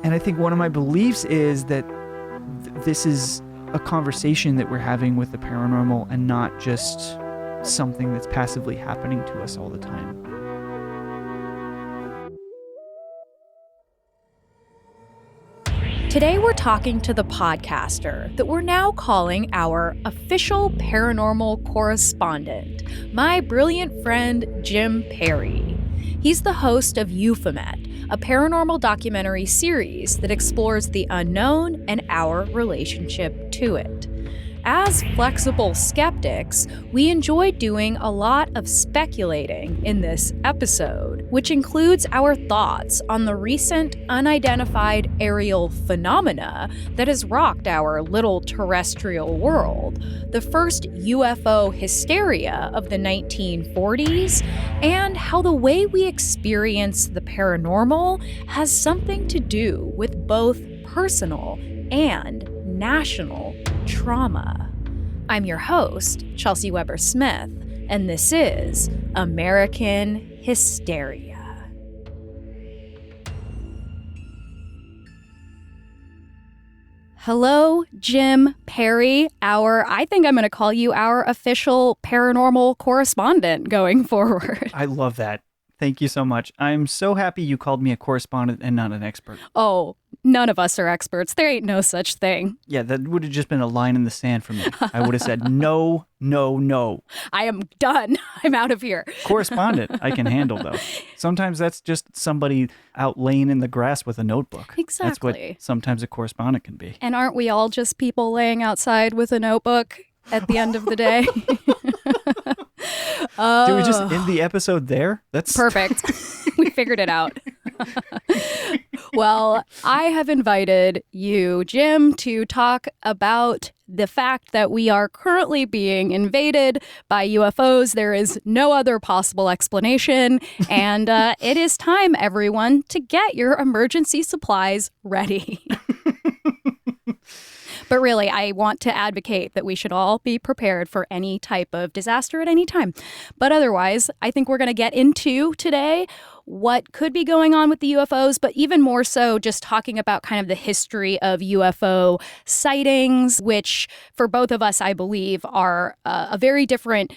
And I think one of my beliefs is that this is a conversation that we're having with the paranormal and not just something that's passively happening to us all the time. Today we're talking to the podcaster that we're now calling our official paranormal correspondent, my brilliant friend Jim Perry. He's the host of Euphomet, a paranormal documentary series that explores the unknown and our relationship to it. As flexible skeptics, we enjoy doing a lot of speculating in this episode, which includes our thoughts on the recent unidentified aerial phenomena that has rocked our little terrestrial world, the first UFO hysteria of the 1940s, and how the way we experience the paranormal has something to do with both personal and national trauma. I'm your host, Chelsey Weber-Smith, and this is American Hysteria. Hello, Jim Perry, I think I'm going to call you our official paranormal correspondent going forward. I love that. Thank you so much. I'm so happy you called me a correspondent and not an expert. Oh, none of us are experts. There ain't no such thing. Yeah, that would have just been a line in the sand for me. I would have said, no, no, no. I am done. I'm out of here. Correspondent, I can handle, though. Sometimes that's just somebody out laying in the grass with a notebook. Exactly. That's what sometimes a correspondent can be. And aren't we all just people laying outside with a notebook at the end of the day? Did we just end the episode there? That's perfect. We figured it out. Well, I have invited you, Jim, to talk about the fact that we are currently being invaded by UFOs. There is no other possible explanation. And it is time, everyone, to get your emergency supplies ready. But really, I want to advocate that we should all be prepared for any type of disaster at any time. But otherwise, I think we're going to get into today what could be going on with the UFOs, but even more so just talking about kind of the history of UFO sightings, which for both of us, I believe, are a very different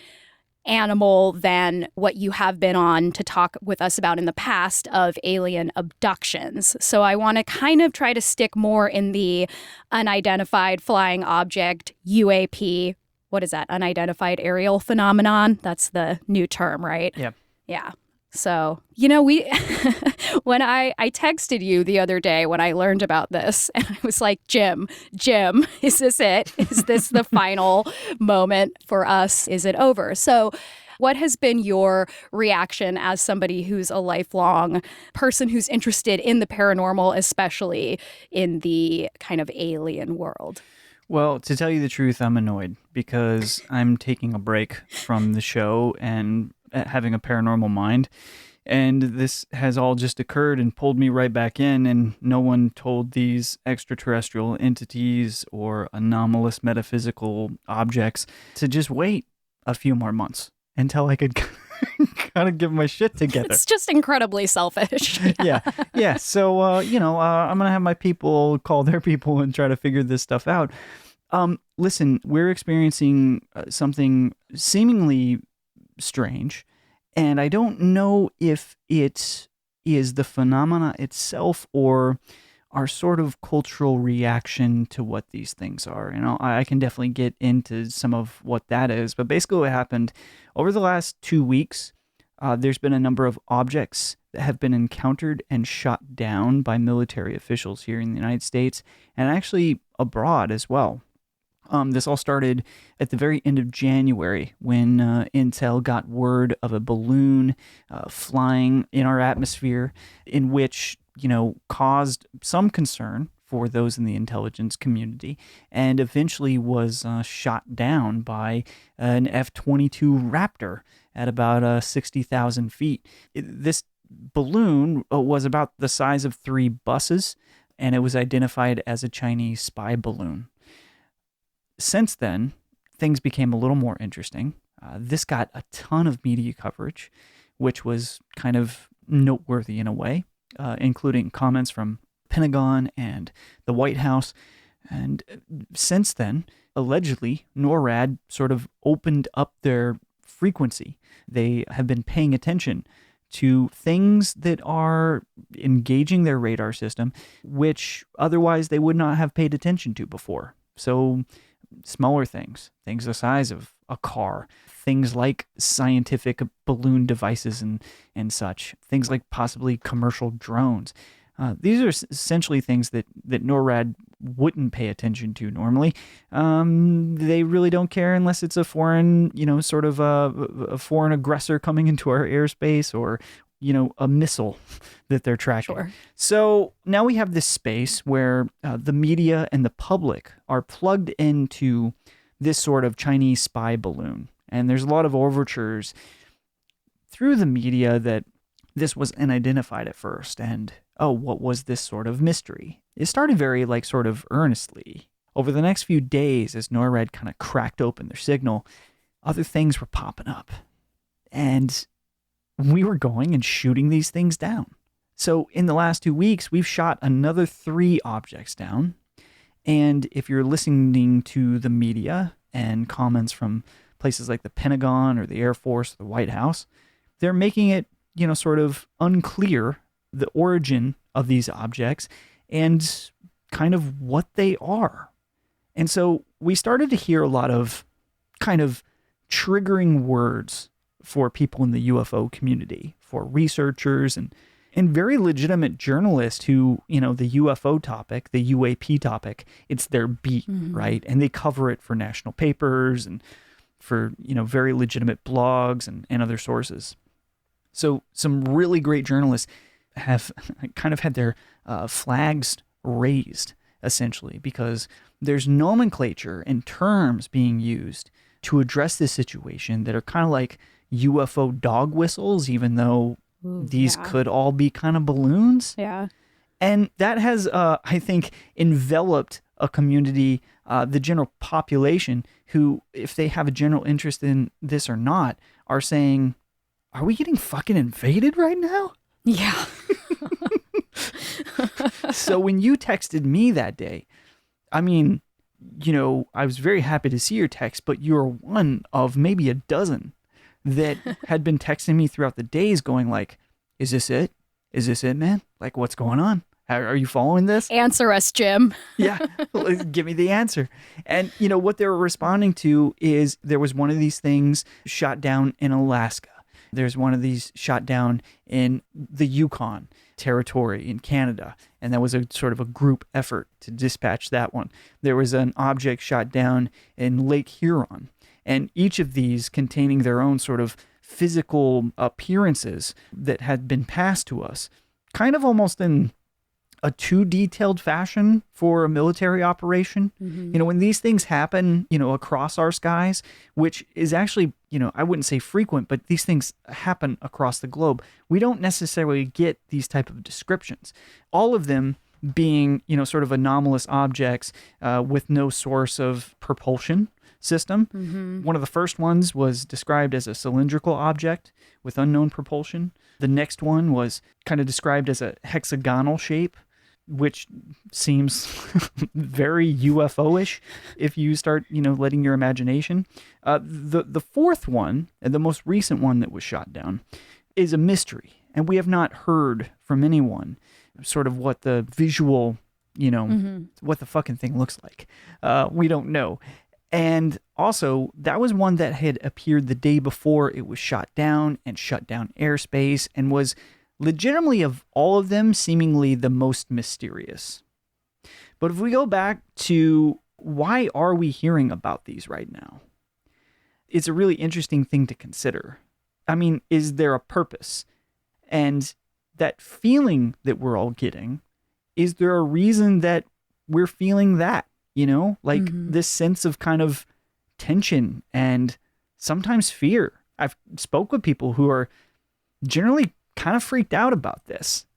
animal than what you have been on to talk with us about in the past of alien abductions. So I want to kind of try to stick more in the unidentified flying object, UAP. What is that? Unidentified aerial phenomenon? That's the new term, right? Yep. Yeah. So, when I texted you the other day when I learned about this, and I was like, Jim, is this it? Is this the final moment for us? Is it over? So what has been your reaction as somebody who's a lifelong person who's interested in the paranormal, especially in the kind of alien world? Well, to tell you the truth, I'm annoyed because I'm taking a break from the show and having a paranormal mind. And this has all just occurred and pulled me right back in, and no one told these extraterrestrial entities or anomalous metaphysical objects to just wait a few more months until I could kind of get my shit together. It's just incredibly selfish. Yeah. So, I'm going to have my people call their people and try to figure this stuff out. Listen, we're experiencing something seemingly strange, and I don't know if it is the phenomena itself or our sort of cultural reaction to what these things are. I can definitely get into some of what that is, but basically what happened over the last 2 weeks, there's been a number of objects that have been encountered and shot down by military officials here in the United States and actually abroad as well. This all started at the very end of January when Intel got word of a balloon flying in our atmosphere in which, caused some concern for those in the intelligence community and eventually was shot down by an F-22 Raptor at about 60,000 feet. This balloon was about the size of 3 buses, and it was identified as a Chinese spy balloon. Since then, things became a little more interesting. This got a ton of media coverage, which was kind of noteworthy in a way, including comments from Pentagon and the White House. And since then, allegedly, NORAD sort of opened up their frequency. They have been paying attention to things that are engaging their radar system, which otherwise they would not have paid attention to before. So smaller things the size of a car, things like scientific balloon devices and such, things like possibly commercial drones. These are essentially things that NORAD wouldn't pay attention to normally. They really don't care unless it's a foreign, sort of a foreign aggressor coming into our airspace, or, a missile that they're tracking. Sure. So now we have this space where the media and the public are plugged into this sort of Chinese spy balloon. And there's a lot of overtures through the media that this was unidentified at first. And, oh, what was this sort of mystery? It started very, sort of earnestly. Over the next few days, as NORAD kind of cracked open their signal, other things were popping up. And we were going and shooting these things down. So in the last 2 weeks, we've shot another 3 objects down. And if you're listening to the media and comments from places like the Pentagon or the Air Force or the White House, they're making it, sort of unclear the origin of these objects and kind of what they are. And so we started to hear a lot of kind of triggering words for people in the UFO community, for researchers and very legitimate journalists who, the UFO topic, the UAP topic, it's their beat, right? And they cover it for national papers and for, very legitimate blogs and other sources. So some really great journalists have kind of had their flags raised, essentially, because there's nomenclature and terms being used to address this situation that are kind of like UFO dog whistles, even though these could all be kind of balloons. Yeah. And that has, I think, enveloped a community, the general population, who, if they have a general interest in this or not, are saying, are we getting fucking invaded right now? Yeah. So when you texted me that day, I mean, I was very happy to see your text, but you're one of maybe a dozen that had been texting me throughout the days going like, is this it? Is this it, man? Like, what's going on? Are you following this? Answer us, Jim. Yeah, give me the answer. And, what they were responding to is there was one of these things shot down in Alaska. There's one of these shot down in the Yukon territory in Canada. And that was a sort of a group effort to dispatch that one. There was an object shot down in Lake Huron. And each of these containing their own sort of physical appearances that had been passed to us, kind of almost in a too detailed fashion for a military operation. When these things happen, across our skies, which is actually, I wouldn't say frequent, but these things happen across the globe. We don't necessarily get these type of descriptions. All of them being, sort of anomalous objects with no source of propulsion system. One of the first ones was described as a cylindrical object with unknown propulsion. The next one was kind of described as a hexagonal shape, which seems very UFO-ish if you start, letting your imagination. The fourth one, and the most recent one that was shot down, is a mystery. And we have not heard from anyone sort of what the visual, what the fucking thing looks like. We don't know. And also, that was one that had appeared the day before it was shot down and shut down airspace and was legitimately, of all of them, seemingly the most mysterious. But if we go back to why are we hearing about these right now? It's a really interesting thing to consider. I mean, is there a purpose? And that feeling that we're all getting, is there a reason that we're feeling that? This sense of kind of tension and sometimes fear. I've spoke with people who are generally kind of freaked out about this.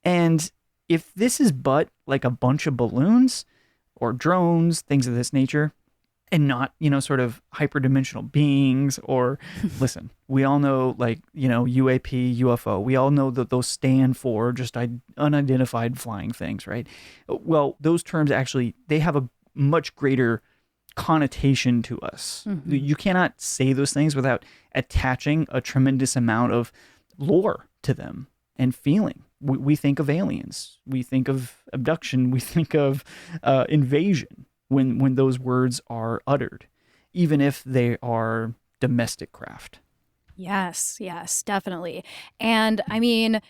And if this is but like a bunch of balloons or drones, things of this nature, and not, sort of hyperdimensional beings or listen, we all know like, UAP, UFO, we all know that those stand for just unidentified flying things, right? Well, those terms actually, they have a much greater connotation to us. Mm-hmm. You cannot say those things without attaching a tremendous amount of lore to them and feeling. We think of aliens, we think of abduction, we think of invasion when those words are uttered, even if they are domestic craft. Yes, definitely. And I mean,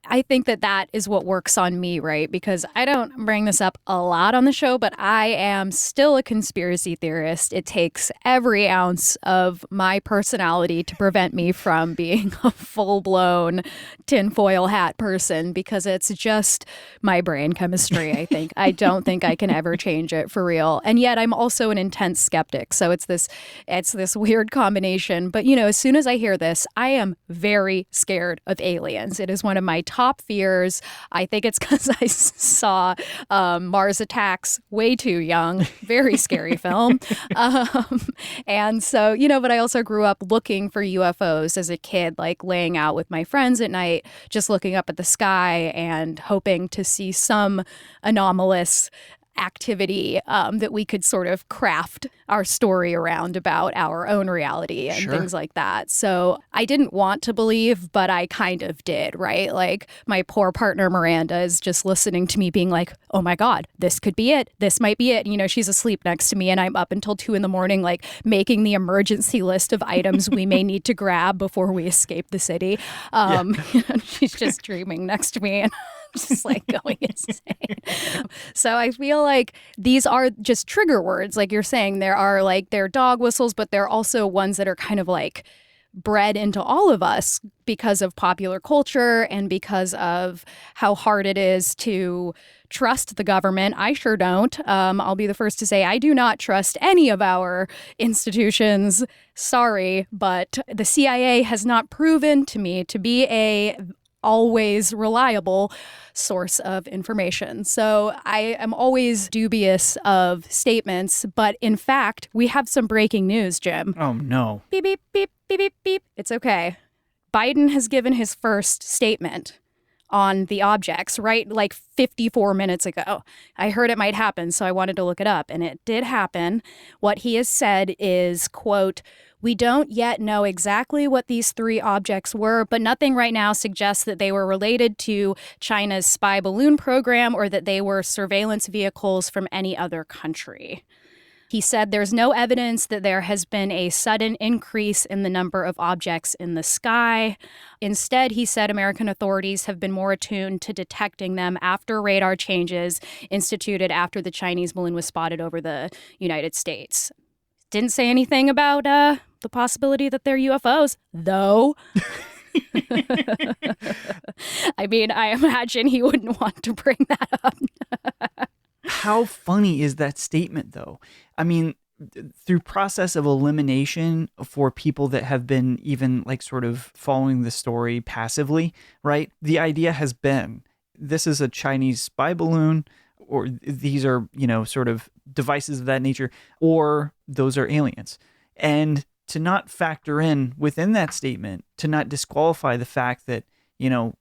I think that is what works on me, right? Because I don't bring this up a lot on the show, but I am still a conspiracy theorist. It takes every ounce of my personality to prevent me from being a full-blown tinfoil hat person, because it's just my brain chemistry, I think. I don't think I can ever change it for real. And yet I'm also an intense skeptic. So it's this weird combination. But, as soon as I hear this, I am very scared of aliens. It is one of my top fears. I think it's because I saw Mars Attacks way too young. Very scary film. And so, but I also grew up looking for UFOs as a kid, like laying out with my friends at night, just looking up at the sky and hoping to see some anomalous activity that we could sort of craft our story around about our own reality and things like that. So I didn't want to believe, but I kind of did, right? Like my poor partner Miranda is just listening to me being like, oh my God, this could be it. This might be it. She's asleep next to me and I'm up until 2 a.m, like making the emergency list of items we may need to grab before we escape the city. She's just dreaming next to me and just like going insane. So I feel like these are just trigger words. Like you're saying, they're dog whistles, but they're also ones that are kind of like bred into all of us because of popular culture and because of how hard it is to trust the government. I sure don't. I'll be the first to say I do not trust any of our institutions. Sorry, but the CIA has not proven to me to be a always reliable source of information. So I am always dubious of statements, but in fact, we have some breaking news, Jim. Oh no. Beep, beep, beep, beep, beep, beep. It's okay. Biden has given his first statement on the objects, right? Like 54 minutes ago. I heard it might happen, so I wanted to look it up, and it did happen. What he has said is, quote, "We don't yet know exactly what these 3 objects were, but nothing right now suggests that they were related to China's spy balloon program or that they were surveillance vehicles from any other country." He said there's no evidence that there has been a sudden increase in the number of objects in the sky. Instead, he said American authorities have been more attuned to detecting them after radar changes instituted after the Chinese balloon was spotted over the United States. Didn't say anything about the possibility that they're UFOs, though. I mean, I imagine he wouldn't want to bring that up. How funny is that statement, though? I mean, through process of elimination for people that have been even like sort of following the story passively, right? The idea has been, this is a Chinese spy balloon, or these are, sort of devices of that nature, or those are aliens. And to not factor in within that statement, to not disqualify the fact that,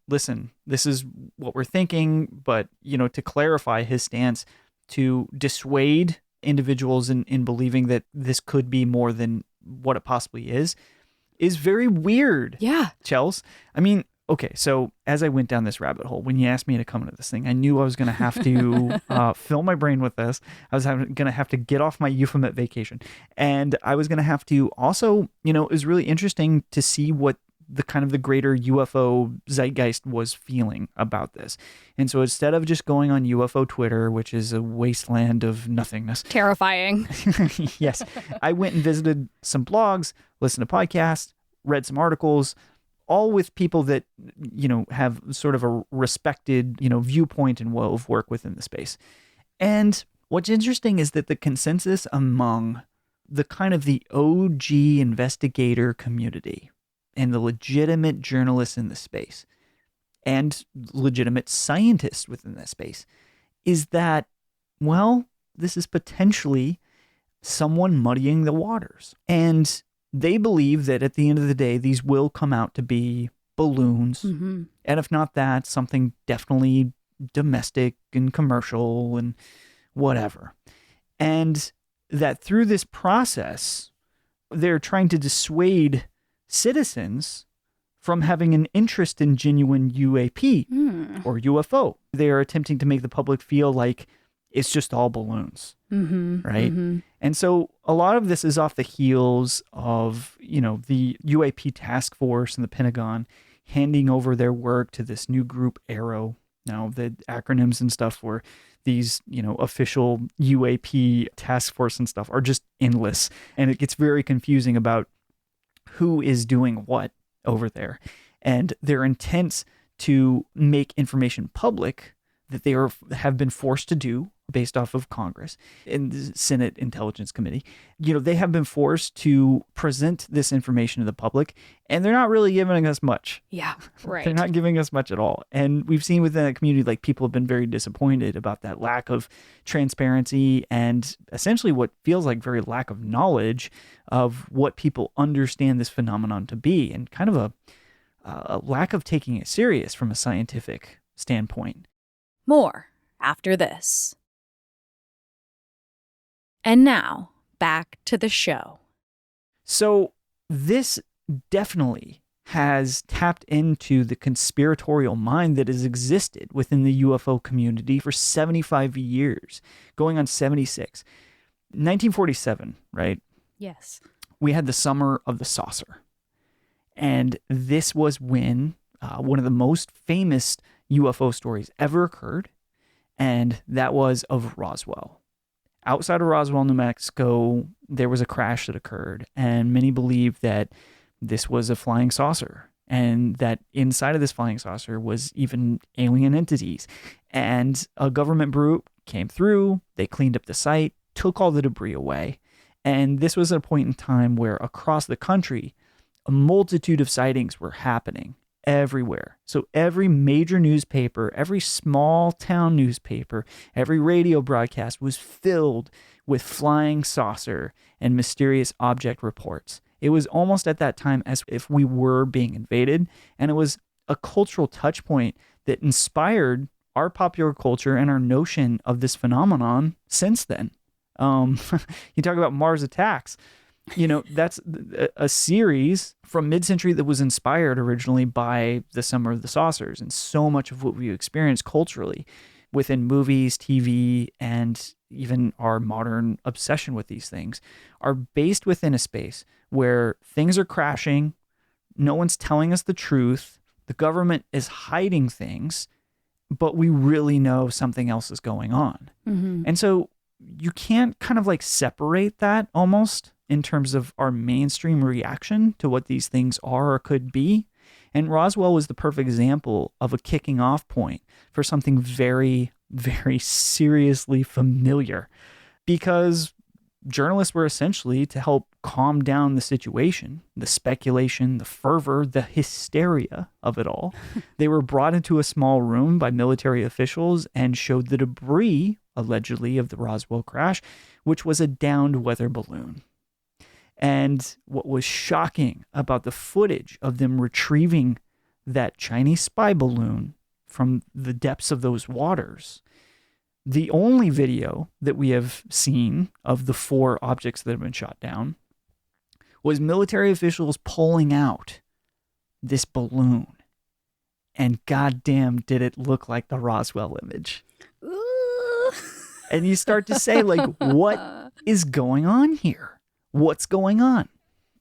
listen, this is what we're thinking, but, to clarify his stance, to dissuade individuals in believing that this could be more than what it possibly is very weird. Yeah. Chels. I mean, okay, so as I went down this rabbit hole, when you asked me to come into this thing, I knew I was going to have to fill my brain with this. I was going to have to get off my Euphomet vacation. And I was going to have to also, it was really interesting to see what the kind of the greater UFO zeitgeist was feeling about this. And so instead of just going on UFO Twitter, which is a wasteland of nothingness. Terrifying. Yes. I went and visited some blogs, listened to podcasts, read some articles, all with people that, have sort of a respected, viewpoint and will of work within the space. And what's interesting is that the consensus among the kind of the OG investigator community and the legitimate journalists in the space and legitimate scientists within that space is that, well, this is potentially someone muddying the waters. And they believe that at the end of the day, these will come out to be balloons. Mm-hmm. And if not that, something definitely domestic and commercial and whatever. And that through this process, they're trying to dissuade citizens from having an interest in genuine UAP or UFO. They are attempting to make the public feel like it's just all balloons, right? And so a lot of this is off the heels of, the UAP task force and the Pentagon handing over their work to this new group, AARO. Now, the acronyms and stuff for these, official UAP task force and stuff are just endless. And it gets very confusing about who is doing what over there. And their intents to make information public that they have been forced to do based off of Congress and the Senate Intelligence Committee. They have been forced to present this information to the public, and they're not really giving us much. Yeah, right. They're not giving us much at all. And we've seen within that community, like, people have been very disappointed about that lack of transparency and essentially what feels like very lack of knowledge of what people understand this phenomenon to be, and kind of a lack of taking it serious from a scientific standpoint. More after this. And now, back to the show. So this definitely has tapped into the conspiratorial mind that has existed within the UFO community for 75 years, going on 76. 1947, right? Yes. We had the Summer of the Saucer. And this was when one of the most famous UFO stories ever occurred, and that was of Roswell. Outside of Roswell, New Mexico, there was a crash that occurred, and many believe that this was a flying saucer, and that inside of this flying saucer was even alien entities. And a government group came through, they cleaned up the site, took all the debris away, and this was a point in time where across the country, a multitude of sightings were happening everywhere. So every major newspaper, every small town newspaper, every radio broadcast was filled with flying saucer and mysterious object reports. It was almost at that time as if we were being invaded, and it was a cultural touch point that inspired our popular culture and our notion of this phenomenon since then. You talk about Mars attacks. That's a series from mid-century that was inspired originally by the Summer of the Saucers. And so much of what we experience culturally within movies, TV, and even our modern obsession with these things are based within a space where things are crashing, no one's telling us the truth, the government is hiding things, but we really know something else is going on. And so you can't kind of like separate that almost in terms of our mainstream reaction to what these things are or could be. And Roswell was the perfect example of a kicking off point for something very, very seriously familiar, because journalists were essentially to help calm down the situation, the speculation, the fervor, the hysteria of it all. They were brought into a small room by military officials and showed the debris, allegedly, of the Roswell crash, which was a downed weather balloon. And what was shocking about the footage of them retrieving that Chinese spy balloon from the depths of those waters, the only video that we have seen of the 4 objects that have been shot down was military officials pulling out this balloon. And goddamn, did it look like the Roswell image. Ooh. And you start to say, like, what is going on here? What's going on?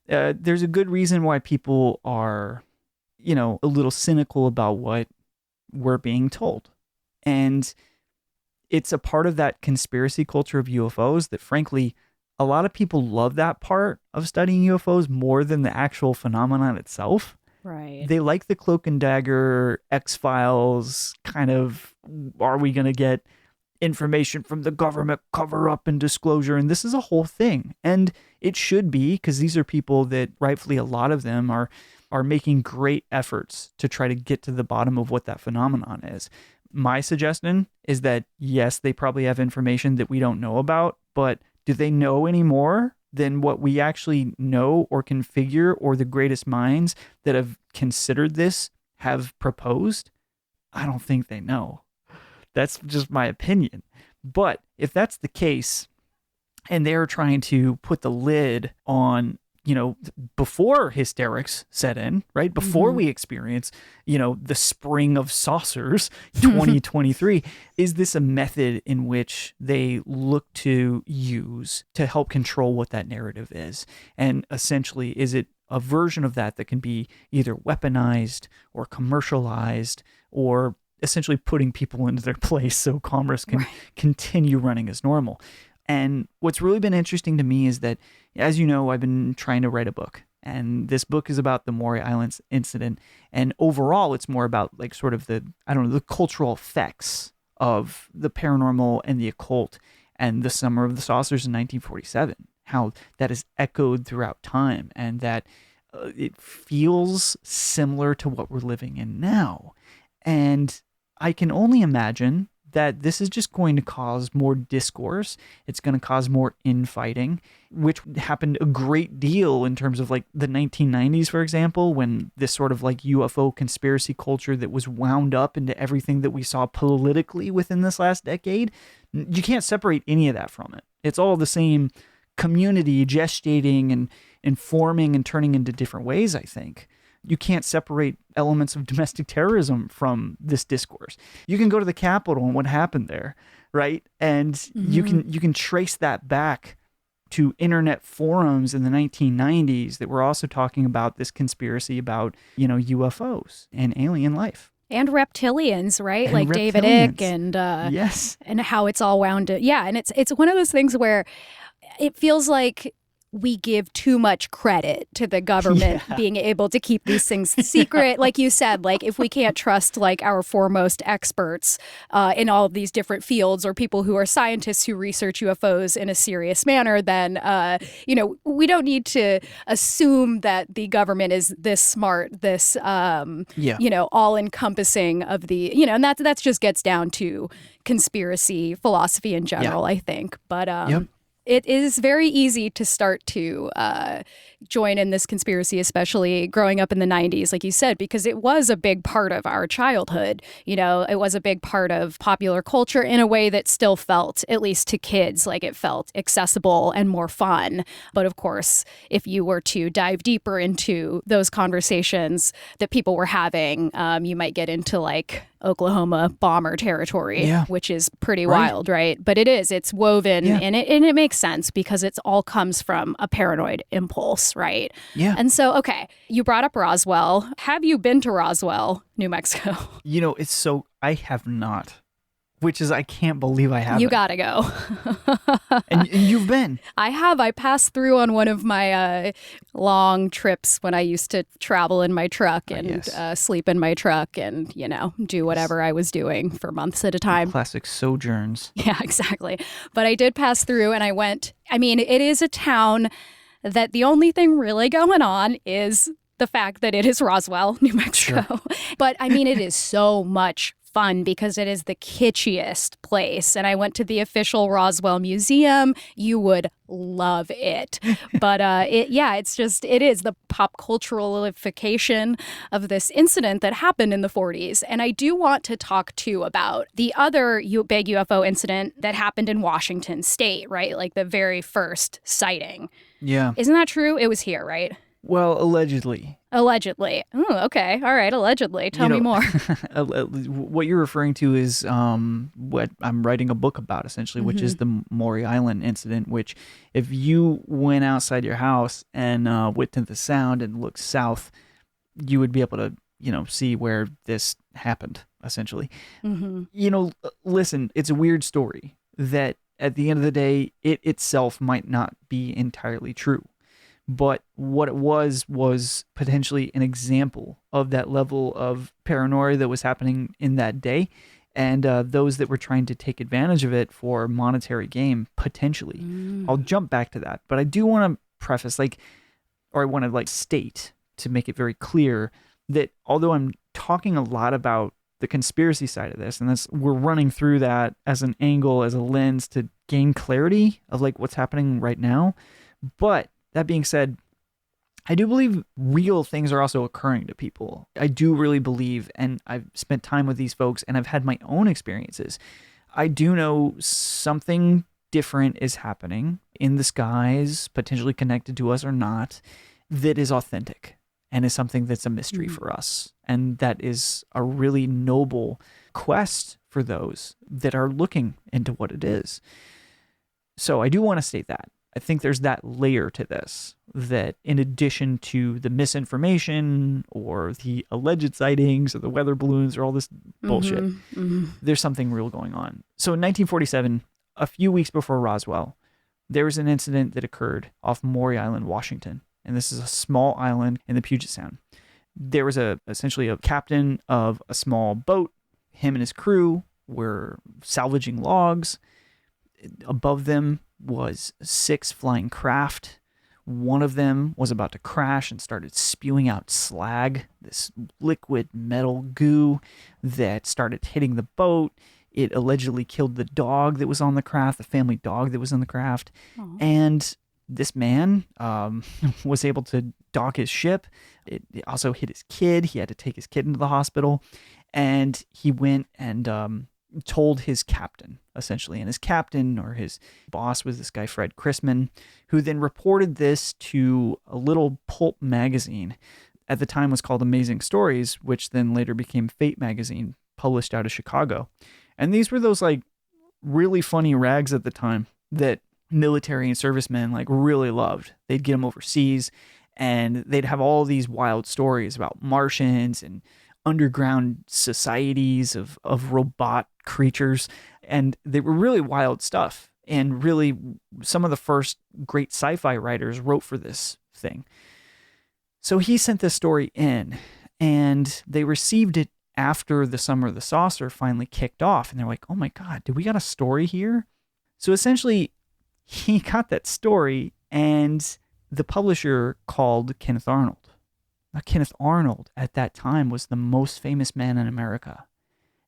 There's a good reason why people are, a little cynical about what we're being told. And it's a part of that conspiracy culture of UFOs that, frankly, a lot of people love that part of studying UFOs more than the actual phenomenon itself. Right. They like the cloak and dagger, X-Files kind of, are we going to get information from the government cover up and disclosure? And this is a whole thing. And it should be, because these are people that rightfully, a lot of them are making great efforts to try to get to the bottom of what that phenomenon is. My suggestion is that, yes, they probably have information that we don't know about, but Do they know any more than what we actually know or can figure, or the greatest minds that have considered this have proposed? I don't think they know. That's just my opinion. But if that's the case, and they're trying to put the lid on, before hysterics set in, right? Before we experience, the spring of saucers 2023, is this a method in which they look to use to help control what that narrative is? And essentially, is it a version of that can be either weaponized or commercialized, or essentially putting people into their place so commerce can continue running as normal? And what's really been interesting to me is that, as you know, I've been trying to write a book, and this book is about the Maury Island incident. And overall, it's more about like sort of the cultural effects of the paranormal and the occult and the Summer of the Saucers in 1947, how that is echoed throughout time, and that it feels similar to what we're living in now. And I can only imagine that this is just going to cause more discourse. It's going to cause more infighting, which happened a great deal in terms of like the 1990s, for example, when this sort of like UFO conspiracy culture that was wound up into everything that we saw politically within this last decade. You can't separate any of that from it. It's all the same community gestating and informing and turning into different ways, I think. You can't separate elements of domestic terrorism from this discourse. You can go to the Capitol and what happened there, right? And you can trace that back to internet forums in the 1990s that were also talking about this conspiracy about, UFOs and alien life. And reptilians, right? And like David Icke and yes, and how it's all wound up. Yeah, and it's one of those things where it feels like we give too much credit to the government being able to keep these things secret. Like you said, like if we can't trust like our foremost experts in all of these different fields, or people who are scientists who research UFOs in a serious manner, then, we don't need to assume that the government is this smart, this, all encompassing of the, and that just gets down to conspiracy philosophy in general, I think. But, it is very easy to start to join in this conspiracy, especially growing up in the 90s, like you said, because it was a big part of our childhood. It was a big part of popular culture in a way that still felt, at least to kids, like it felt accessible and more fun. But of course, if you were to dive deeper into those conversations that people were having, you might get into like Oklahoma bomber territory, which is pretty wild, right? But it's woven and it makes sense because it's all comes from a paranoid impulse, right? Yeah. And so, okay, you brought up Roswell. Have you been to Roswell, New Mexico? I have not, which is, I can't believe I haven't. You gotta go. And you've been? I have. I passed through on one of my long trips when I used to travel in my truck and sleep in my truck and, do whatever I was doing for months at a time. Classic sojourns. Yeah, exactly. But I did pass through and I went, it is a town that the only thing really going on is the fact that it is Roswell, New Mexico. Sure. But it is so much fun because it is the kitschiest place. And I went to the official Roswell Museum. You would love it. But it is the pop culturalification of this incident that happened in the 40s. And I do want to talk too about the other big UFO incident that happened in Washington State, right? Like the very first sighting. Yeah. Isn't that true? It was here, right? Well, allegedly. Allegedly. Oh, okay. All right. Allegedly. Tell me more. What you're referring to is what I'm writing a book about, essentially, which is the Maury Island incident, which if you went outside your house and went to the sound and looked south, you would be able to, see where this happened, essentially. Listen, it's a weird story that at the end of the day, it itself might not be entirely true. But what it was potentially an example of that level of paranoia that was happening in that day, and those that were trying to take advantage of it for monetary gain, potentially. I'll jump back to that. But I do want to preface, I want to state, to make it very clear, that although I'm talking a lot about the conspiracy side of this, and we're running through that as an angle, as a lens to gain clarity of like what's happening right now. But that being said, I do believe real things are also occurring to people. I do really believe, and I've spent time with these folks and I've had my own experiences. I do know something different is happening in the skies, potentially connected to us or not, that is authentic and is something that's a mystery for us. And that is a really noble quest for those that are looking into what it is. So I do want to state that. I think there's that layer to this, that in addition to the misinformation or the alleged sightings or the weather balloons or all this bullshit, there's something real going on. So in 1947, a few weeks before Roswell, there was an incident that occurred off Maury Island, Washington. And this is a small island in the Puget Sound. There was essentially a captain of a small boat. Him and his crew were salvaging logs. Above them was 6 flying craft. One of them was about to crash and started spewing out slag, this liquid metal goo that started hitting the boat. It allegedly killed the dog that was on the craft, the family dog that was on the craft. Aww. And this man was able to dock his ship. It also hit his kid. He had to take his kid into the hospital. And he went and told his captain, essentially. And his captain, or his boss, was this guy, Fred Chrisman, who then reported this to a little pulp magazine. At the time was called Amazing Stories, which then later became Fate magazine, published out of Chicago. And these were those like really funny rags at the time that military and servicemen like really loved. They'd get them overseas and they'd have all these wild stories about Martians and underground societies of robot creatures. And they were really wild stuff. And really some of the first great sci-fi writers wrote for this thing. So he sent this story in and they received it after the Summer of the Saucer finally kicked off. And they're like, oh my God, did we got a story here? So essentially he got that story and the publisher called Kenneth Arnold. Now, Kenneth Arnold at that time was the most famous man in America.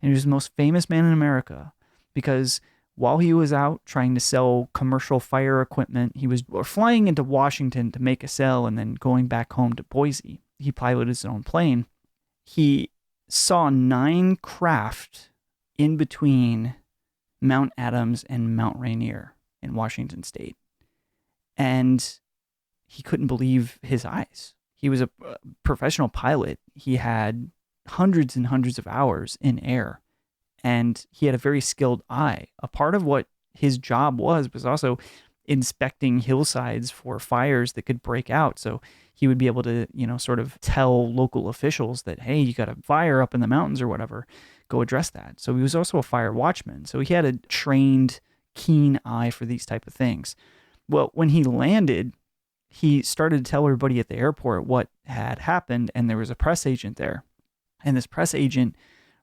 And he was the most famous man in America because while he was out trying to sell commercial fire equipment, he was flying into Washington to make a sale and then going back home to Boise. He piloted his own plane. He saw 9 craft in between Mount Adams and Mount Rainier in Washington State. And he couldn't believe his eyes. He was a professional pilot. He had hundreds and hundreds of hours in air, and he had a very skilled eye. A part of what his job was also inspecting hillsides for fires that could break out. So he would be able to, sort of tell local officials that, hey, you got a fire up in the mountains or whatever, go address that. So he was also a fire watchman. So he had a trained, keen eye for these type of things. Well, when he landed, he started to tell everybody at the airport what had happened, and there was a press agent there. And this press agent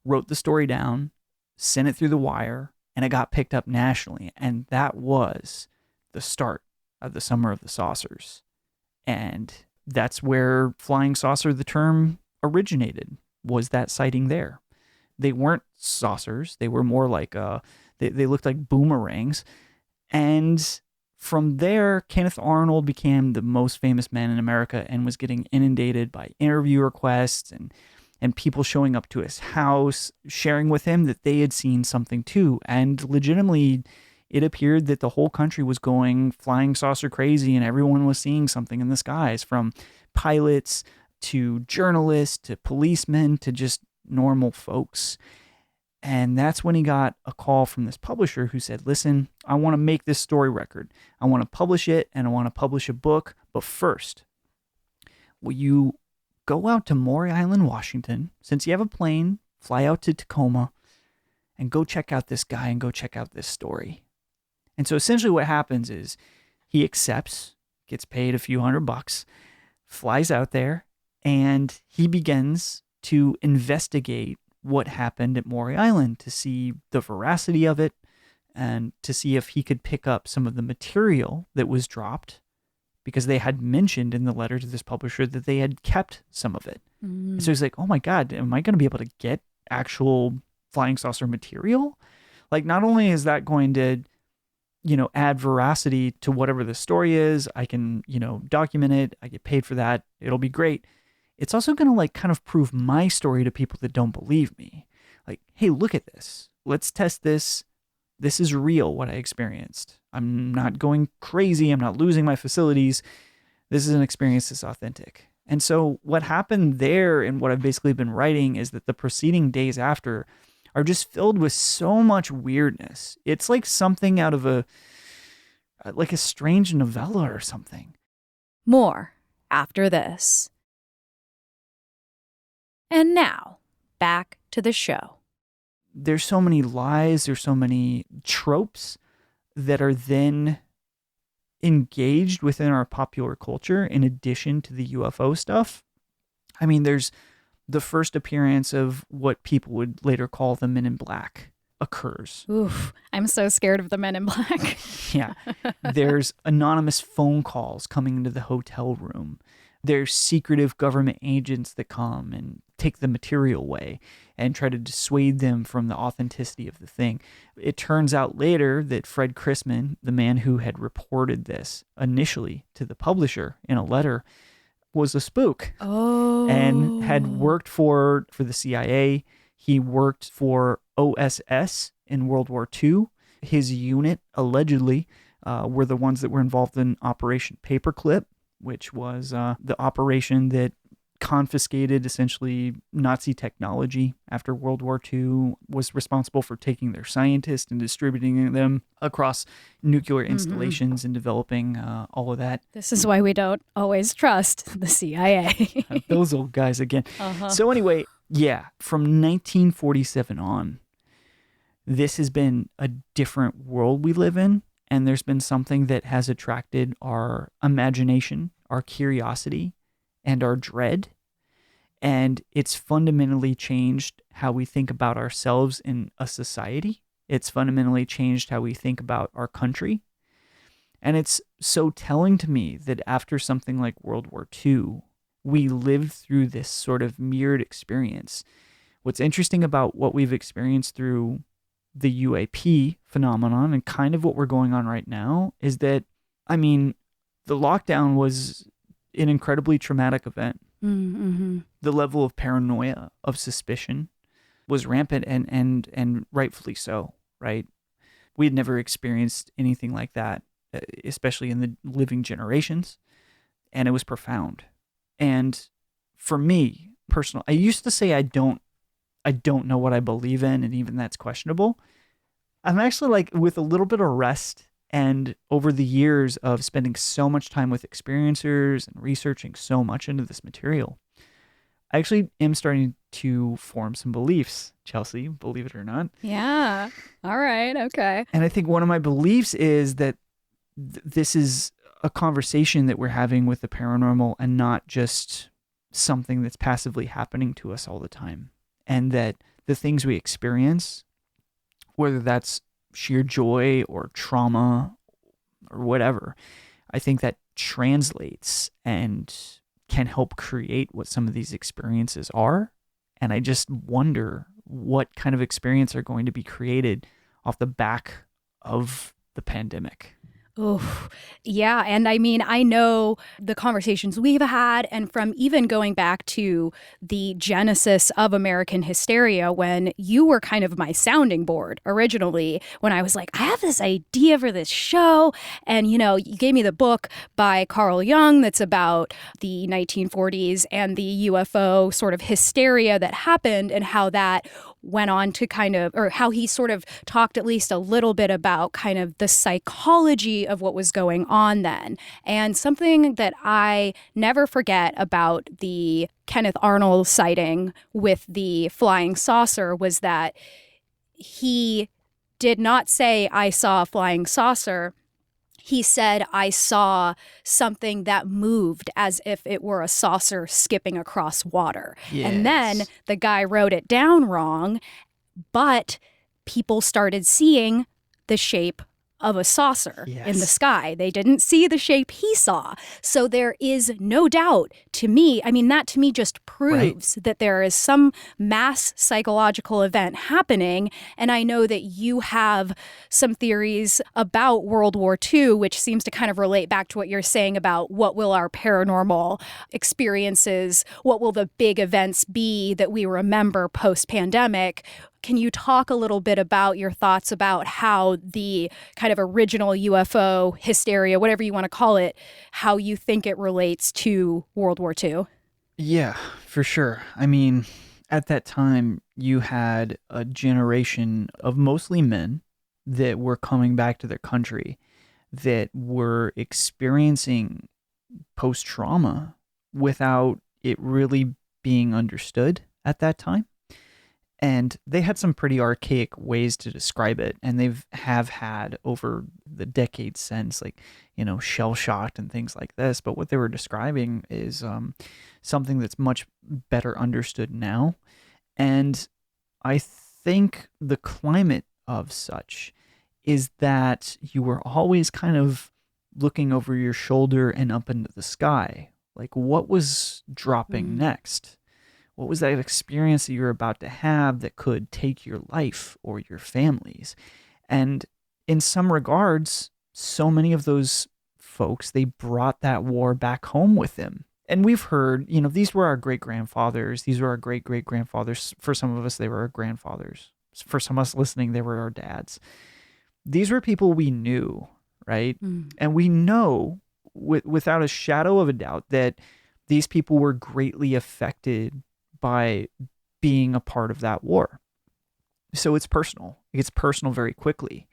wrote the story down, sent it through the wire, and it got picked up nationally. And that was the start of the Summer of the Saucers. And that's where flying saucer, the term, originated, was that sighting there. They weren't saucers. They were more like, they looked like boomerangs. And from there, Kenneth Arnold became the most famous man in America and was getting inundated by interview requests and people showing up to his house, sharing with him that they had seen something too. And legitimately, it appeared that the whole country was going flying saucer crazy and everyone was seeing something in the skies, from pilots to journalists to policemen to just normal folks. And that's when he got a call from this publisher who said, listen, I want to make this story record. I want to publish it and I want to publish a book. But first, will you go out to Maury Island, Washington, since you have a plane, fly out to Tacoma and go check out this guy and go check out this story. And so essentially what happens is he accepts, gets paid a few $100, flies out there, and he begins to investigate what happened at Maury Island to see the veracity of it and to see if he could pick up some of the material that was dropped, because they had mentioned in the letter to this publisher that they had kept some of it. Mm. So he's like, oh my God, am I going to be able to get actual flying saucer material. Like, not only is that going to, add veracity to whatever the story is, I can, document it, I get paid for that, it'll be great. It's also going to like kind of prove my story to people that don't believe me. Like, hey, look at this. Let's test this. This is real, what I experienced. I'm not going crazy. I'm not losing my facilities. This is an experience that's authentic. And so what happened there and what I've basically been writing is that the preceding days after are just filled with so much weirdness. It's like something out of a strange novella or something. More after this. And now, back to the show. There's so many lies, there's so many tropes that are then engaged within our popular culture in addition to the UFO stuff. I mean, there's the first appearance of what people would later call the Men in Black occurs. Oof, I'm so scared of the Men in Black. Yeah. There's anonymous phone calls coming into the hotel room. There's secretive government agents that come and take the material away and try to dissuade them from the authenticity of the thing. It turns out later that Fred Chrisman, the man who had reported this initially to the publisher in a letter, was a spook. Oh. And had worked for the CIA. He worked for OSS in World War II. His unit, allegedly, were the ones that were involved in Operation Paperclip, which was the operation that confiscated essentially Nazi technology after World War II, was responsible for taking their scientists and distributing them across nuclear installations and developing all of that. This is why we don't always trust the CIA. Those old guys again. So anyway, yeah, from 1947 on, this has been a different world we live in. And there's been something that has attracted our imagination, our curiosity, and our dread. And it's fundamentally changed how we think about ourselves in a society. It's fundamentally changed how we think about our country. And it's so telling to me that after something like World War II, we lived through this sort of mirrored experience. What's interesting about what we've experienced through the UAP phenomenon and kind of what we're going on right now is that, I mean, the lockdown was an incredibly traumatic event. Mm-hmm. The level of paranoia, of suspicion was rampant and rightfully so, right? We had never experienced anything like that, especially in the living generations, and it was profound. And for me, personally, I used to say I don't know what I believe in, and even that's questionable. I'm actually like, with a little bit of rest and over the years of spending so much time with experiencers and researching so much into this material, I actually am starting to form some beliefs, Chelsey, believe it or not. Yeah. All right. Okay. And I think one of my beliefs is that this is a conversation that we're having with the paranormal and not just something that's passively happening to us all the time. And that the things we experience, whether that's sheer joy or trauma or whatever, I think that translates and can help create what some of these experiences are. And I just wonder what kind of experience are going to be created off the back of the pandemic. Oh, yeah. And I mean, I know the conversations we've had, and from even going back to the genesis of American Hysteria, when you were kind of my sounding board originally, when I was like, I have this idea for this show. And, you know, you gave me the book by Carl Jung that's about the 1940s and the UFO sort of hysteria that happened and how that went on to kind of, or how he sort of talked at least a little bit about kind of the psychology of what was going on then. And something that I never forget about the Kenneth Arnold sighting with the flying saucer was that he did not say, I saw a flying saucer. He said, I saw something that moved as if it were a saucer skipping across water. Yes. And then the guy wrote it down wrong, but people started seeing the shape of a saucer in the Yes. sky. They didn't see the shape he saw. So there is no doubt to me, I mean, that to me just proves that there is some mass psychological event happening. And I know that you have some theories about World War II, which seems to kind of relate back to what you're saying about what will our paranormal experiences, what will the big events be that we remember post-pandemic. Can you talk a little bit about your thoughts about how the kind of original UFO hysteria, whatever you want to call it, how you think it relates to World War II? Yeah, for sure. I mean, at that time, you had a generation of mostly men that were coming back to their country that were experiencing post-trauma without it really being understood at that time. And they had some pretty archaic ways to describe it, and have had over the decades since, like, shell shocked and things like this. But what they were describing is something that's much better understood now. And I think the climate of such is that you were always kind of looking over your shoulder and up into the sky. Like, what was dropping next? What was that experience that you're about to have that could take your life or your family's? And in some regards, so many of those folks, they brought that war back home with them. And we've heard, these were our great-grandfathers. These were our great-great-grandfathers. For some of us, they were our grandfathers. For some of us listening, they were our dads. These were people we knew, right? And we know without a shadow of a doubt that these people were greatly affected by being a part of that war. So it's personal. It gets personal very quickly.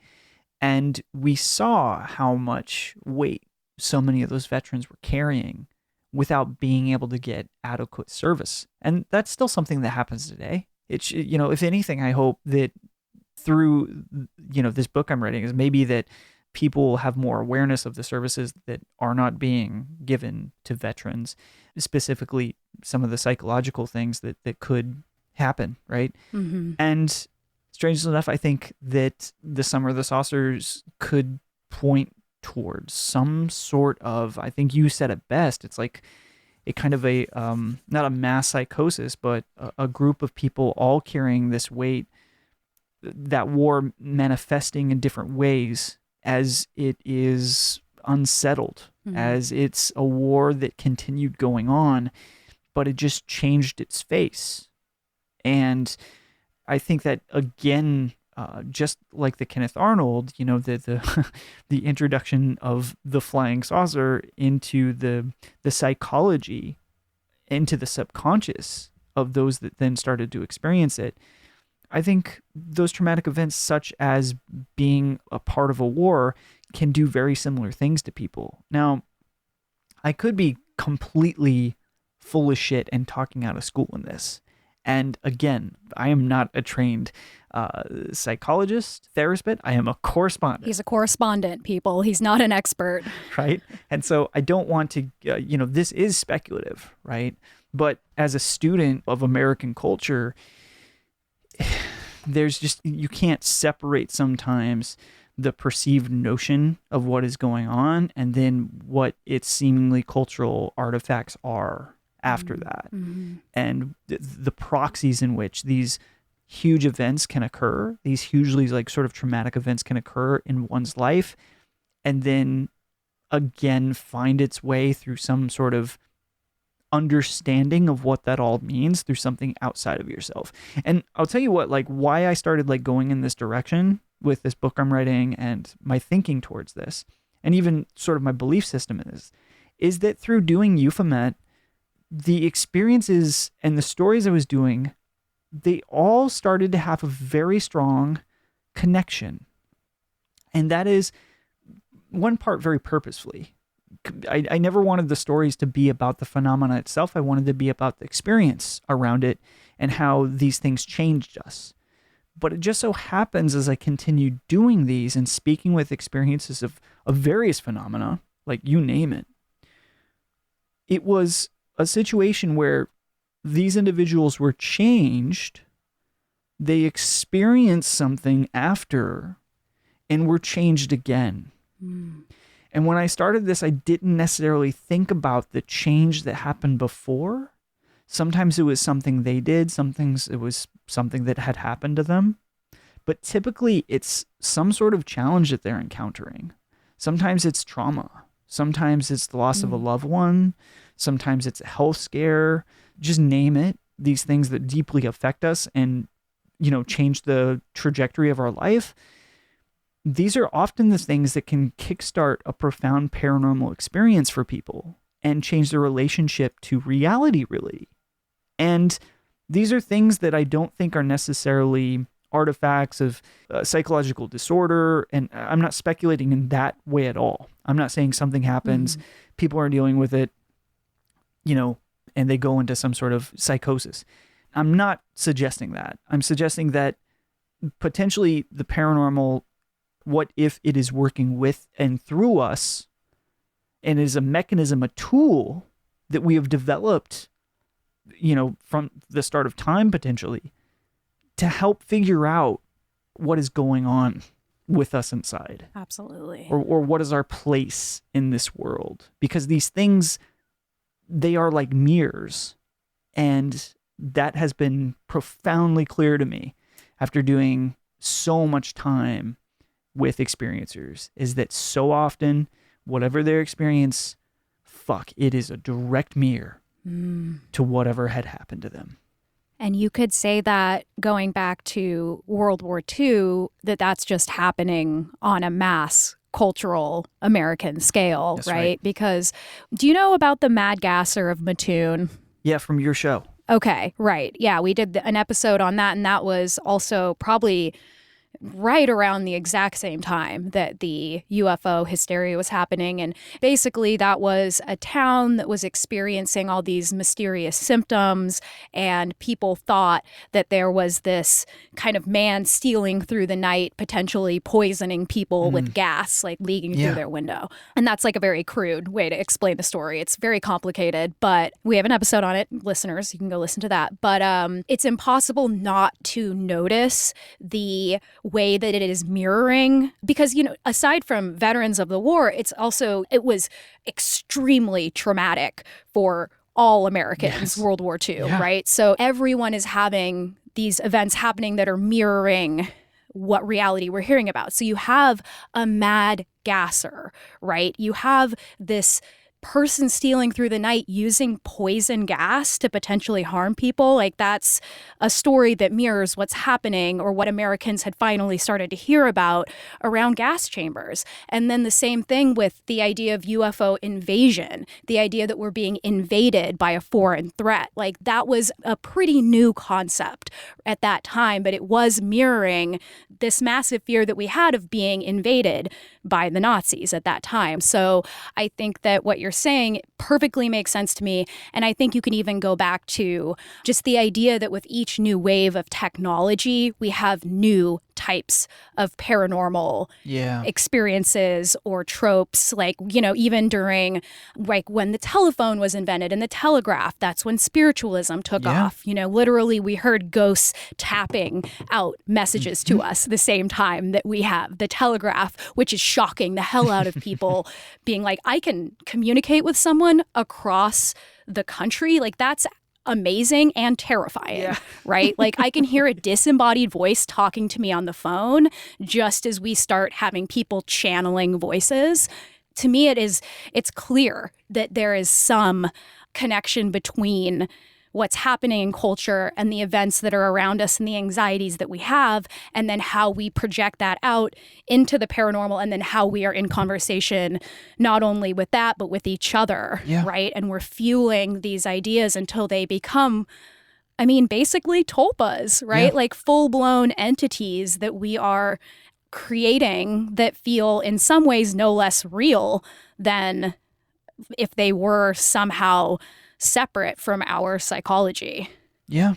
And we saw how much weight so many of those veterans were carrying without being able to get adequate service. And that's still something that happens today. It's, if anything, I hope that through, this book I'm writing is maybe that people have more awareness of the services that are not being given to veterans, specifically some of the psychological things that could happen, right? And strangely enough, I think that the Summer of the Saucers could point towards some sort of, I think you said it best, it's like a kind of a, not a mass psychosis, but a group of people all carrying this weight, that war manifesting in different ways as it is unsettled, as it's a war that continued going on, but it just changed its face. And I think that, again, just like the Kenneth Arnold, the the introduction of the flying saucer into the psychology, into the subconscious of those that then started to experience it. I think those traumatic events, such as being a part of a war, can do very similar things to people. Now, I could be completely full of shit and talking out of school in this. And again, I am not a trained psychologist, therapist. I am a correspondent. He's a correspondent, people. He's not an expert. Right? And so I don't want to, this is speculative, right? But as a student of American culture, there's just, you can't separate sometimes the perceived notion of what is going on and then what its seemingly cultural artifacts are after that. And the proxies in which these huge events can occur, these hugely sort of traumatic events can occur in one's life, and then again find its way through some sort of understanding of what that all means through something outside of yourself. And I'll tell you what, why I started going in this direction with this book I'm writing and my thinking towards this, and even sort of my belief system is that through doing Euphomet, the experiences and the stories I was doing, they all started to have a very strong connection. And that is one part very purposefully. I never wanted the stories to be about the phenomena itself. I wanted to be about the experience around it and how these things changed us. But it just so happens as I continued doing these and speaking with experiences of various phenomena, like you name it, it was a situation where these individuals were changed. They experienced something after, and we're changed again. And when I started this, I didn't necessarily think about the change that happened before. Sometimes it was something they did. Sometimes it was something that had happened to them. But typically it's some sort of challenge that they're encountering. Sometimes it's trauma. Sometimes it's the loss of a loved one. Sometimes it's a health scare. Just name it. These things that deeply affect us and, change the trajectory of our life. These are often the things that can kickstart a profound paranormal experience for people and change their relationship to reality, really. And these are things that I don't think are necessarily artifacts of psychological disorder. And I'm not speculating in that way at all. I'm not saying something happens, people are dealing with it, and they go into some sort of psychosis. I'm not suggesting that. I'm suggesting that potentially the paranormal, what if it is working with and through us and is a mechanism, a tool that we have developed, from the start of time potentially to help figure out what is going on with us inside. Absolutely. Or what is our place in this world? Because these things, they are like mirrors. And that has been profoundly clear to me after doing so much time with experiencers, is that so often, whatever their experience, it is a direct mirror to whatever had happened to them. And you could say that going back to World War II, that's just happening on a mass cultural American scale, That's right? Because do you know about the Mad Gasser of Mattoon? Yeah, from your show. Okay, right. Yeah, we did an episode on that, and that was also probably right around the exact same time that the UFO hysteria was happening. And basically that was a town that was experiencing all these mysterious symptoms, and people thought that there was this kind of man stealing through the night, potentially poisoning people with gas, like leaking through their window. And that's like a very crude way to explain the story. It's very complicated, but we have an episode on it, listeners. You can go listen to that. But it's impossible not to notice the way that it is mirroring, because, aside from veterans of the war, it was extremely traumatic for all Americans, World War II, right? So everyone is having these events happening that are mirroring what reality we're hearing about. So you have a mad gasser, right? You have this person stealing through the night using poison gas to potentially harm people. Like, that's a story that mirrors what's happening, or what Americans had finally started to hear about around gas chambers. And then the same thing with the idea of UFO invasion, the idea that we're being invaded by a foreign threat. Like, that was a pretty new concept at that time, but it was mirroring this massive fear that we had of being invaded by the Nazis at that time. So I think that what you're saying perfectly makes sense to me. And I think you can even go back to just the idea that with each new wave of technology, we have new types of paranormal experiences or tropes. Like, even during when the telephone was invented and the telegraph, that's when spiritualism took off. Literally we heard ghosts tapping out messages to us the same time that we have the telegraph, which is shocking the hell out of people, being like, I can communicate with someone across the country. Like, that's amazing and terrifying, right? Like, I can hear a disembodied voice talking to me on the phone just as we start having people channeling voices. To me, it's clear that there is some connection between what's happening in culture and the events that are around us and the anxieties that we have, and then how we project that out into the paranormal, and then how we are in conversation not only with that, but with each other, right? And we're fueling these ideas until they become, basically tulpas, right? Like full-blown entities that we are creating that feel in some ways no less real than if they were somehow separate from our psychology. Yeah,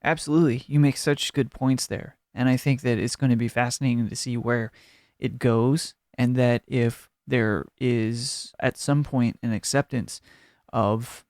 absolutely. You make such good points there. And I think that it's going to be fascinating to see where it goes, and that if there is at some point an acceptance of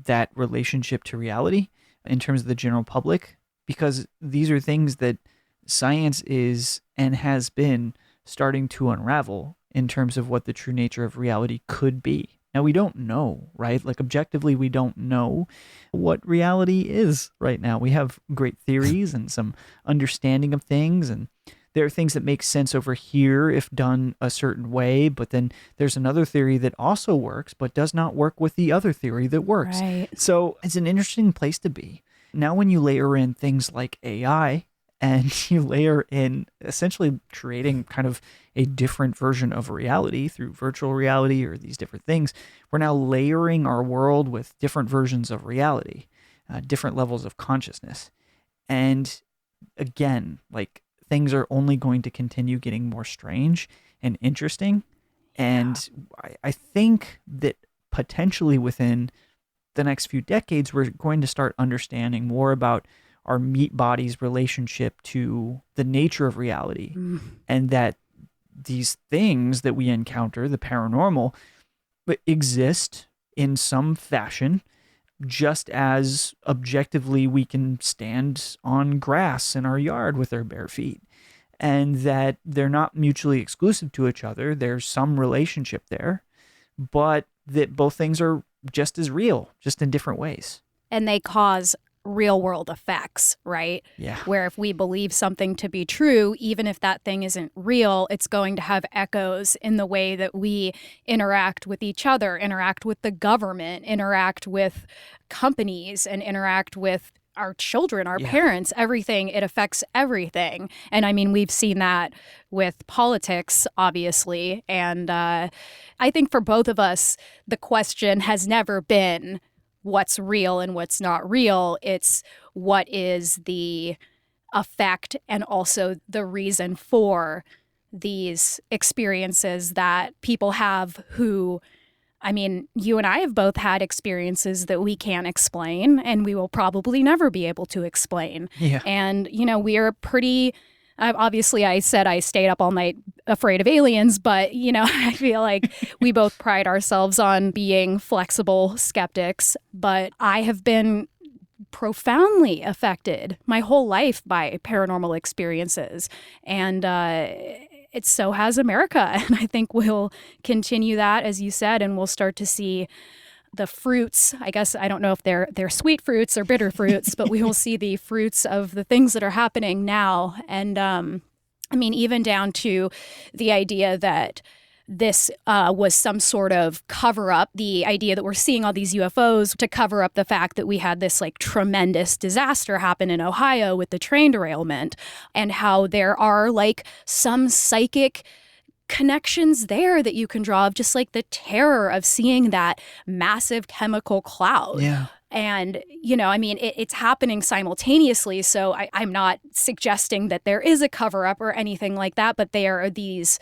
that relationship to reality in terms of the general public, because these are things that science is and has been starting to unravel in terms of what the true nature of reality could be. Now, we don't know, right? Like, objectively, we don't know what reality is right now. We have great theories and some understanding of things, and there are things that make sense over here if done a certain way, but then there's another theory that also works, but does not work with the other theory that works. Right. So it's an interesting place to be. Now, when you layer in things like AI, and you layer in essentially creating kind of a different version of reality through virtual reality or these different things, we're now layering our world with different versions of reality, different levels of consciousness. And again, like, things are only going to continue getting more strange and interesting. And I think that potentially within the next few decades, we're going to start understanding more about our meat body's relationship to the nature of reality, and that these things that we encounter, the paranormal, exist in some fashion, just as objectively we can stand on grass in our yard with our bare feet, and that they're not mutually exclusive to each other. There's some relationship there, but that both things are just as real, just in different ways. And they cause real world effects, right? Yeah. Where if we believe something to be true, even if that thing isn't real, it's going to have echoes in the way that we interact with each other, interact with the government, interact with companies, and interact with our children, our parents, everything. It affects everything. And I mean, we've seen that with politics, obviously. And I think for both of us, the question has never been what's real and what's not real. It's what is the effect and also the reason for these experiences that people have who, I mean, you and I have both had experiences that we can't explain and we will probably never be able to explain. Yeah. And, you know, we are pretty, obviously I said I stayed up all night afraid of aliens, but, you know, I feel like we both pride ourselves on being flexible skeptics. But I have been profoundly affected my whole life by paranormal experiences. And it so has America. And I think we'll continue that, as you said, and we'll start to see the fruits. I guess I don't know if they're sweet fruits or bitter fruits, but we will see the fruits of the things that are happening now. And I mean, even down to the idea that this was some sort of cover up, the idea that we're seeing all these UFOs to cover up the fact that we had this like tremendous disaster happen in Ohio with the train derailment, and how there are like some psychic connections there that you can draw of just like the terror of seeing that massive chemical cloud. Yeah. And, you know, I mean, it's happening simultaneously. So I'm not suggesting that there is a cover up or anything like that, but there are these,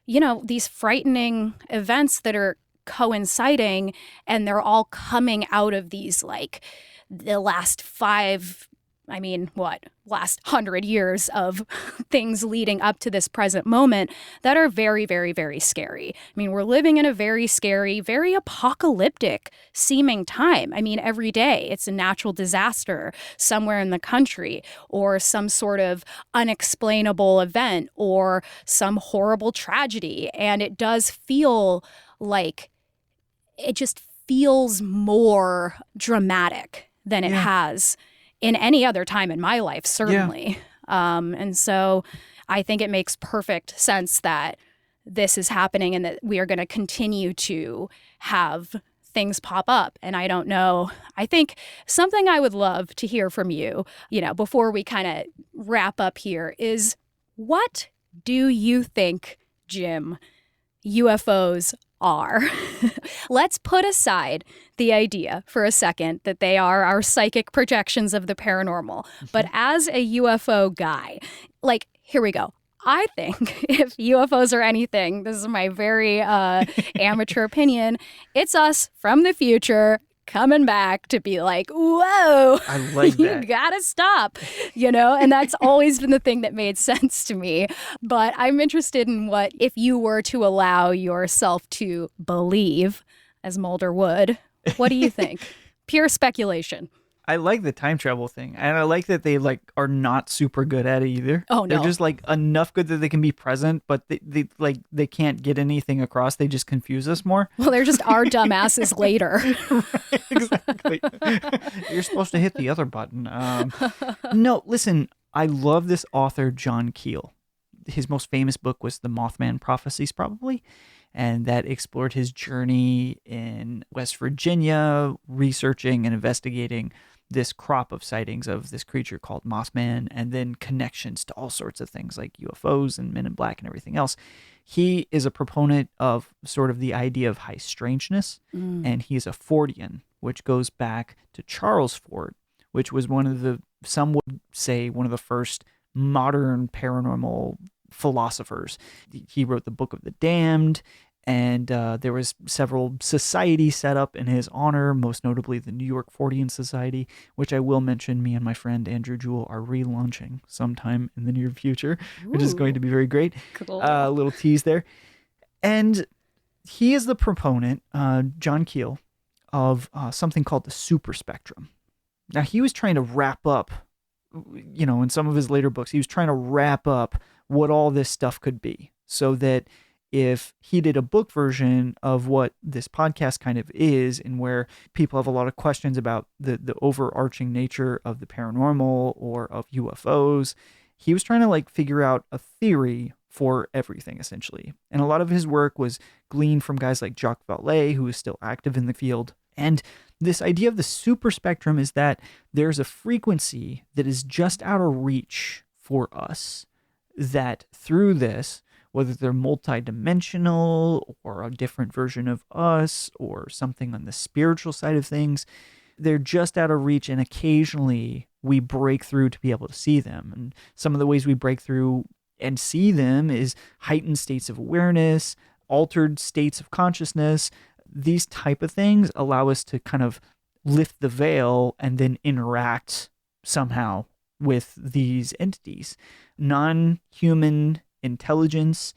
you know, these frightening events that are coinciding, and they're all coming out of these like the last last 100 years of things leading up to this present moment that are very, very, very scary. I mean, we're living in a very scary, very apocalyptic seeming time. I mean, every day it's a natural disaster somewhere in the country, or some sort of unexplainable event, or some horrible tragedy. And it does feel like it just feels more dramatic than it has in any other time in my life, certainly. Yeah. And so I think it makes perfect sense that this is happening and that we are going to continue to have things pop up. And I don't know, I think something I would love to hear from you, you know, before we kind of wrap up here is, what do you think, Jim, UFOs are? Let's put aside the idea for a second that they are our psychic projections of the paranormal. But as a UFO guy, like, here we go. I think if UFOs are anything, this is my very amateur opinion, it's us from the future coming back to be like, whoa, I like that. You gotta stop, you know? And that's always been the thing that made sense to me. But I'm interested in what, if you were to allow yourself to believe, as Mulder would, what do you think? Pure speculation. I like the time travel thing, and I like that they like are not super good at it either. Oh, no. They're just like enough good that they can be present, but they can't get anything across. They just confuse us more. Well, they're just our dumbasses later. Right, exactly. You're supposed to hit the other button. No, listen, I love this author, John Keel. His most famous book was The Mothman Prophecies, probably. And that explored his journey in West Virginia, researching and investigating this crop of sightings of this creature called Mothman, and then connections to all sorts of things like UFOs and Men in Black and everything else. He is a proponent of sort of the idea of high strangeness, and he's a Fordian, which goes back to Charles Ford, which was some would say, one of the first modern paranormal philosophers. He wrote the Book of the Damned, and there was several societies set up in his honor, most notably the New York Fortean Society, which I will mention me and my friend Andrew Jewell are relaunching sometime in the near future, which is going to be very great. Cool. A little tease there. And he is the proponent, John Keel, of something called the super spectrum. Now, he was trying to wrap up, in some of his later books, he was trying to wrap up what all this stuff could be, so that if he did a book version of what this podcast kind of is, and where people have a lot of questions about the overarching nature of the paranormal or of UFOs, he was trying to like figure out a theory for everything, essentially. And a lot of his work was gleaned from guys like Jacques Vallée, who is still active in the field. And this idea of the super spectrum is that there's a frequency that is just out of reach for us, that through this, whether they're multidimensional or a different version of us or something on the spiritual side of things, they're just out of reach, and occasionally we break through to be able to see them. And some of the ways we break through and see them is heightened states of awareness, altered states of consciousness. These type of things allow us to kind of lift the veil and then interact somehow with these entities. Non-human intelligence.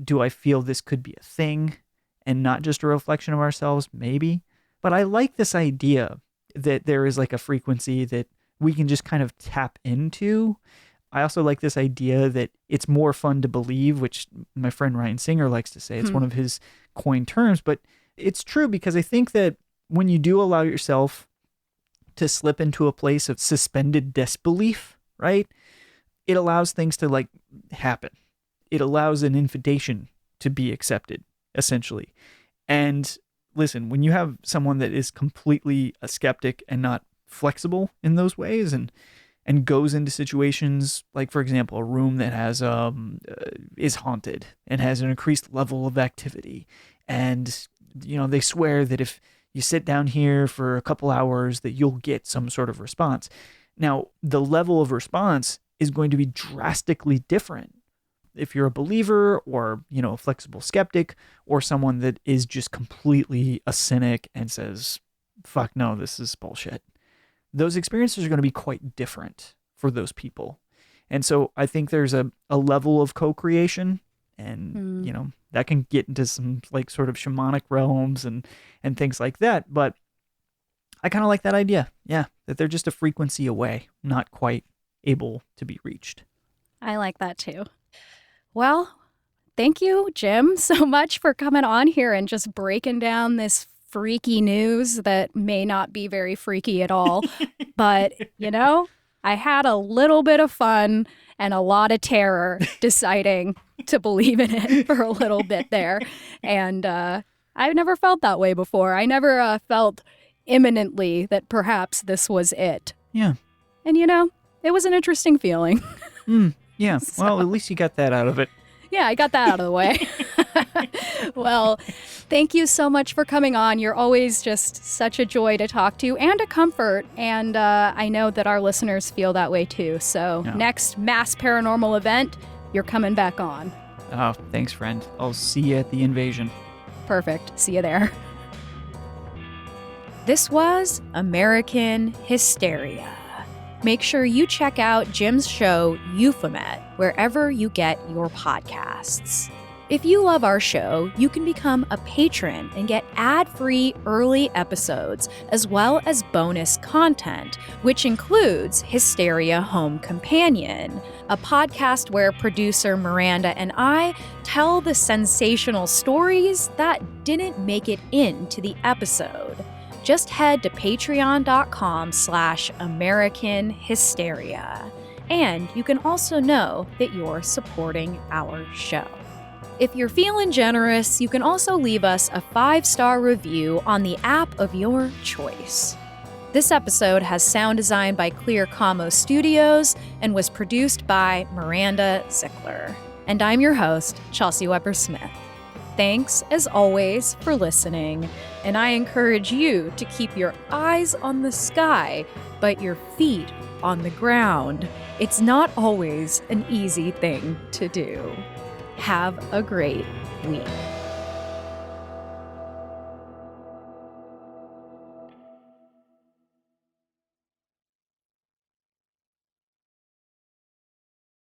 Do I feel this could be a thing and not just a reflection of ourselves? Maybe. But I like this idea that there is like a frequency that we can just kind of tap into. I also like this idea that it's more fun to believe, which my friend Ryan Singer likes to say. It's one of his coined terms, but it's true, because I think that when you do allow yourself to slip into a place of suspended disbelief, right? It allows things to like happen. It allows an invitation to be accepted, essentially. And listen, when you have someone that is completely a skeptic and not flexible in those ways, and goes into situations like, for example, a room that has is haunted and has an increased level of activity, and they swear that if you sit down here for a couple hours that you'll get some sort of response. Now, the level of response is going to be drastically different if you're a believer or, a flexible skeptic, or someone that is just completely a cynic and says, fuck no, this is bullshit. Those experiences are going to be quite different for those people. And so I think there's a level of co-creation, and, that can get into some like sort of shamanic realms and things like that. But I kind of like that idea. Yeah. That they're just a frequency away, not quite able to be reached. I like that too. Well, thank you, Jim, so much for coming on here and just breaking down this freaky news that may not be very freaky at all. But, I had a little bit of fun and a lot of terror deciding to believe in it for a little bit there. And I've never felt that way before. I never felt imminently that perhaps this was it. Yeah. And, it was an interesting feeling. Yeah. So, well, at least you got that out of it. Yeah, I got that out of the way. Well, thank you so much for coming on. You're always just such a joy to talk to and a comfort. And I know that our listeners feel that way too. So Next mass paranormal event, you're coming back on. Oh, thanks, friend. I'll see you at the invasion. Perfect. See you there. This was American Hysteria. Make sure you check out Jim's show, Euphomet, wherever you get your podcasts. If you love our show, you can become a patron and get ad-free early episodes, as well as bonus content, which includes Hysteria Home Companion, a podcast where producer Miranda and I tell the sensational stories that didn't make it into the episode. Just head to patreon.com/American Hysteria. And you can also know that you're supporting our show. If you're feeling generous, you can also leave us a 5-star review on the app of your choice. This episode has sound design by Clear Como Studios and was produced by Miranda Zickler. And I'm your host, Chelsey Weber-Smith. Thanks, as always, for listening, and I encourage you to keep your eyes on the sky, but your feet on the ground. It's not always an easy thing to do. Have a great week.